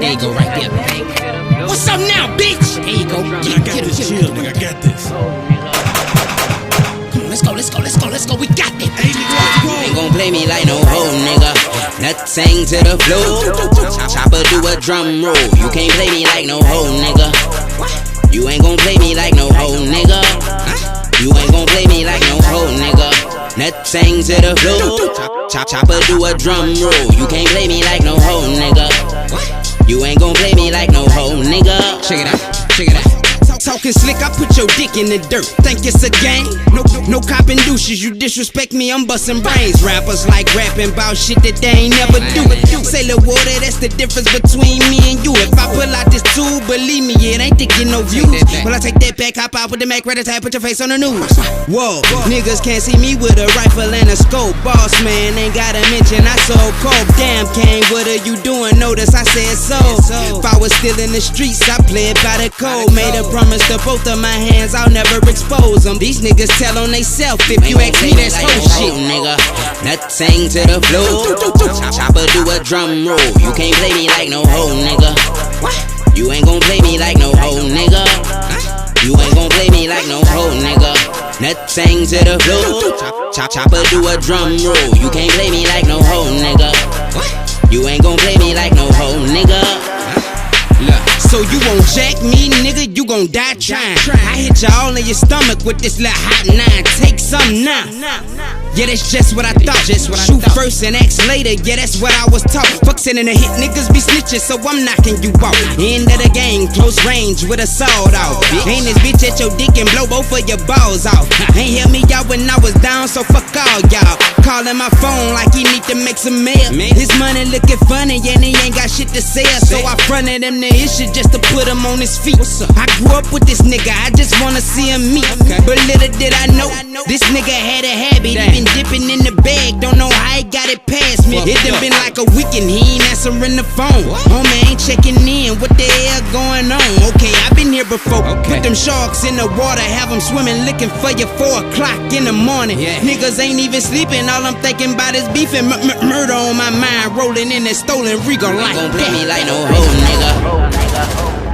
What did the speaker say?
There you go, right there. What's up now, bitch? There you go. Get him, chill, nigga. I got this. Come on, let's go. We got this. You ain't gon' play me like no hoe, nigga. Nothing to the flow. Chopper do a drum roll. You can't play me like no hoe, nigga. You ain't gon' play me like no hoe, nigga. You ain't gon' play me like no hoe, nigga. Nothing to the flow. Chopper do a drum roll. You can't play me like no hoe, nigga. You ain't gon' play me like no hoe, nigga. Check it out. Talking slick, I put your dick in the dirt. Think it's a game? No copping douches. You disrespect me, I'm busting brains. Rappers like rapping about shit that they ain't never do. Say lil' water, that's the difference between me and you. If I pull out this tool, believe me, it ain't thinking no views. Well, I take that back, hop out with the Mac, rat-a-tat, put your face on the news. Whoa, niggas can't see me with a rifle and a scope. Boss man, ain't gotta mention I sold coke. Damn, Kane, what are you doing? Notice I said so. If I was still in the streets, I play it by the code. Made a promise to both of my hands, I'll never expose them. These niggas tell on they self. If you ask me, that's whole shit, nigga. Nothing to the flow. Chopper do a drum roll. You can't play me like no hoe, nigga. You ain't gon' play me like no hoe, nigga. You ain't gon' play me like no hoe, nigga. Nothing to the flow. Chopper do a drum roll. You can't play me like no hoe, nigga. You ain't gon' play me like no hoe, nigga. So you won't jack me, nigga, you gon' die trying. I hit you all in your stomach with this little hot 9. Take some now. Yeah, that's just what I thought. Shoot first and ask later, yeah, that's what I was taught. Fuck sending a hit, niggas be snitching, so I'm knocking you out. End of the game, close range with a sword out. Ain't this bitch at your dick and blow both of your balls out. Ain't hear me out when I was down, so fuck all y'all. Calling my phone like he need to make some mail. His money looking funny, and he ain't got shit to sell. So I fronted him the issue just to put him on his feet. I grew up with this nigga, I just wanna see him meet. But little did I know, this nigga had a habit. He been dipping in the bag, don't know how he got it past me. It done been like a week and he ain't answering the phone. Homie ain't checking in, what the hell going on? Okay, I've been here before. Put them sharks in the water, have them swimming, looking for you 4 o'clock in the morning. Niggas ain't even sleeping, all I'm thinking about is beef and murder on my mind. Rolling in that stolen Regal like that. You ain't gon' play me like no hoe, nigga.